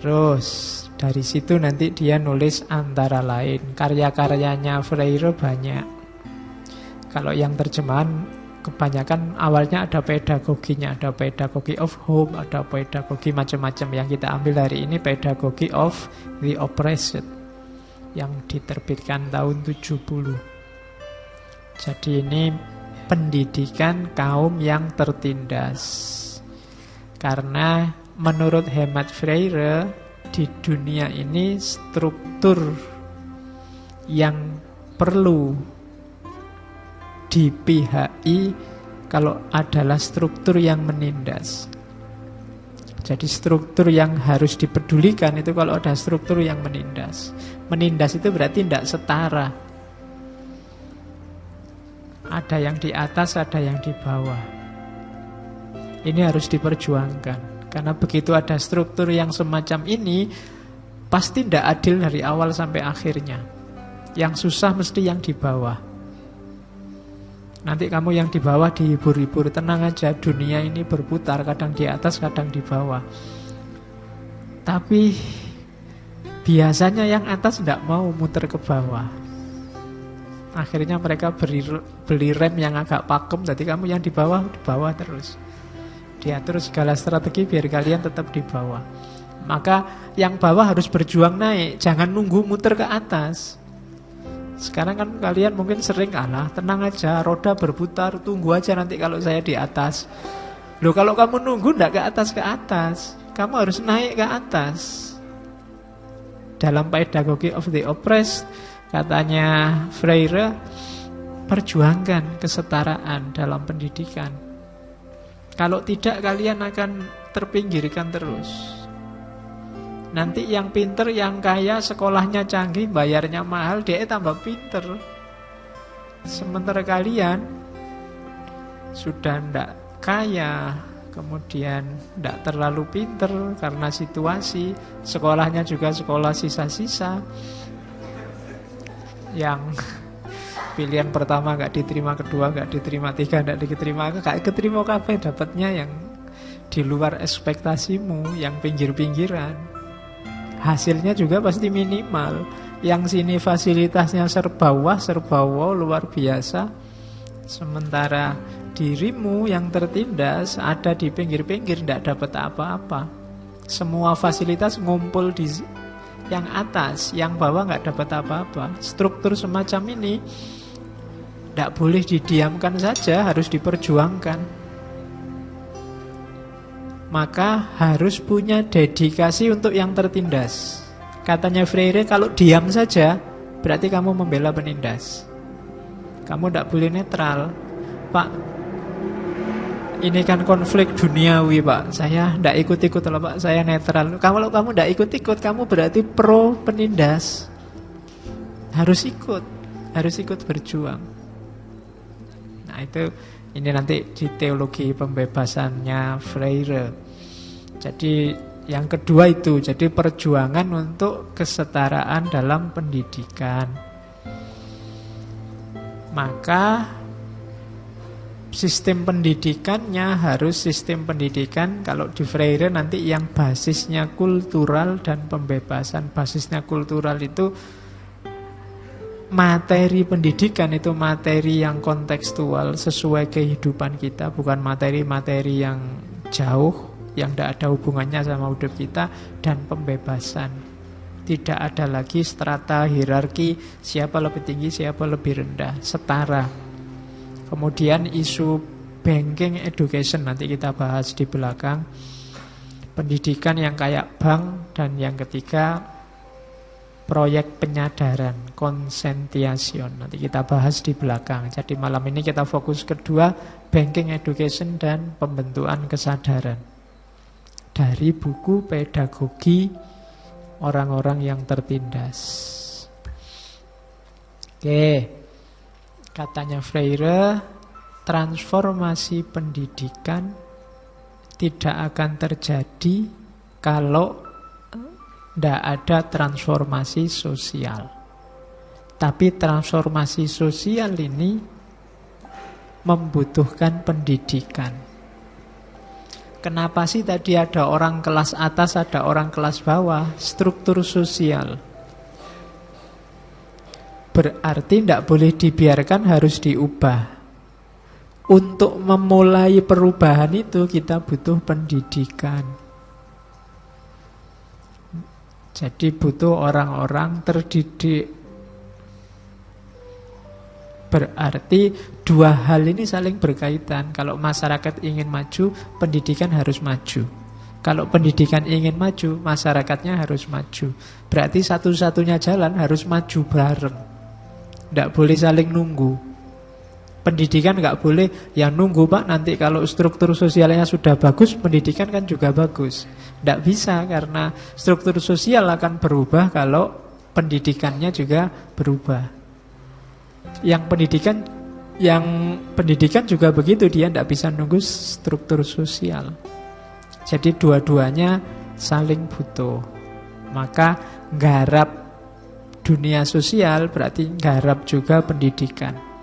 Terus dari situ nanti dia nulis antara lain. Karya-karyanya Freire banyak. Kalau yang terjemahan kebanyakan awalnya ada pedagoginya, ada pedagogy of home, ada pedagogi macam-macam. Yang kita ambil hari ini pedagogy of the oppressed yang diterbitkan tahun 70. Jadi ini pendidikan kaum yang tertindas. Karena menurut hemat Freire di dunia ini struktur yang perlu dipihaki kalau adalah struktur yang menindas. Jadi struktur yang harus dipedulikan itu kalau ada struktur yang menindas. Menindas itu berarti tidak setara. Ada yang di atas, ada yang di bawah. Ini harus diperjuangkan. Karena begitu ada struktur yang semacam ini, pasti tidak adil dari awal sampai akhirnya. Yang susah mesti yang di bawah. Nanti kamu yang di bawah dihibur-hibur, tenang aja, dunia ini berputar, kadang di atas, kadang di bawah. Tapi biasanya yang atas tidak mau muter ke bawah. Akhirnya mereka beli rem yang agak pakem, jadi kamu yang di bawah terus. Diatur segala strategi biar kalian tetap di bawah. Maka yang bawah harus berjuang naik, jangan nunggu muter ke atas. Sekarang kan kalian mungkin sering, alah tenang aja, roda berputar, tunggu aja nanti kalau saya di atas. Loh kalau kamu nunggu ndak ke atas, kamu harus naik ke atas. Dalam Pedagogy of the Oppressed, katanya Freire, perjuangkan kesetaraan dalam pendidikan. Kalau tidak kalian akan terpinggirkan terus. Nanti yang pinter, yang kaya, sekolahnya canggih, bayarnya mahal, dia tambah pinter. Sementara kalian sudah tidak kaya, kemudian tidak terlalu pinter karena situasi, sekolahnya juga sekolah sisa-sisa. Yang pilihan pertama nggak diterima, kedua nggak diterima, tiga nggak diterima, nggak keterima kabeh, dapatnya yang di luar ekspektasimu, yang pinggir-pinggiran. Hasilnya juga pasti minimal. Yang sini fasilitasnya serba wah, serba wow, luar biasa. Sementara dirimu yang tertindas ada di pinggir-pinggir, tidak dapat apa-apa. Semua fasilitas ngumpul di yang atas, yang bawah nggak dapat apa-apa. Struktur semacam ini tidak boleh didiamkan saja, harus diperjuangkan. Maka harus punya dedikasi untuk yang tertindas. Katanya Freire, kalau diam saja berarti kamu membela penindas. Kamu tidak boleh netral. Pak, ini kan konflik duniawi Pak, saya tidak ikut-ikut loh Pak, saya netral. Kalau kamu tidak ikut-ikut, kamu berarti pro penindas. Harus ikut berjuang. Nah itu, ini nanti di teologi pembebasannya Freire. Jadi yang kedua itu, jadi perjuangan untuk kesetaraan dalam pendidikan. Maka sistem pendidikannya harus sistem pendidikan, kalau di Freire nanti yang basisnya kultural dan pembebasan. Basisnya kultural itu materi pendidikan, itu materi yang kontekstual sesuai kehidupan kita, bukan materi-materi yang jauh, yang tidak ada hubungannya sama hidup kita. Dan pembebasan, tidak ada lagi strata hierarki, siapa lebih tinggi, siapa lebih rendah, setara. Kemudian isu banking education nanti kita bahas di belakang. Pendidikan yang kayak bank. Dan yang ketiga, proyek penyadaran, conscientization, nanti kita bahas di belakang. Jadi malam ini kita fokus kedua, banking education dan pembentukan kesadaran, dari buku Pedagogi Orang-orang yang Tertindas. Oke, katanya Freire, transformasi pendidikan tidak akan terjadi kalau tidak ada transformasi sosial. Tapi transformasi sosial ini membutuhkan pendidikan. Kenapa sih tadi ada orang kelas atas, ada orang kelas bawah? Struktur sosial. Berarti tidak boleh dibiarkan, harus diubah. Untuk memulai perubahan itu kita butuh pendidikan. Jadi butuh orang-orang terdidik. Berarti dua hal ini saling berkaitan. Kalau masyarakat ingin maju, pendidikan harus maju. Kalau pendidikan ingin maju, masyarakatnya harus maju. Berarti satu-satunya jalan harus maju bareng. Tidak boleh saling nunggu. Pendidikan nggak boleh ya nunggu Pak, nanti kalau struktur sosialnya sudah bagus, pendidikan kan juga bagus. Tidak bisa, karena struktur sosial akan berubah kalau pendidikannya juga berubah. Yang pendidikan juga begitu, dia tidak bisa nunggu struktur sosial. Jadi dua-duanya saling butuh. Maka nggarap dunia sosial berarti nggarap juga pendidikan.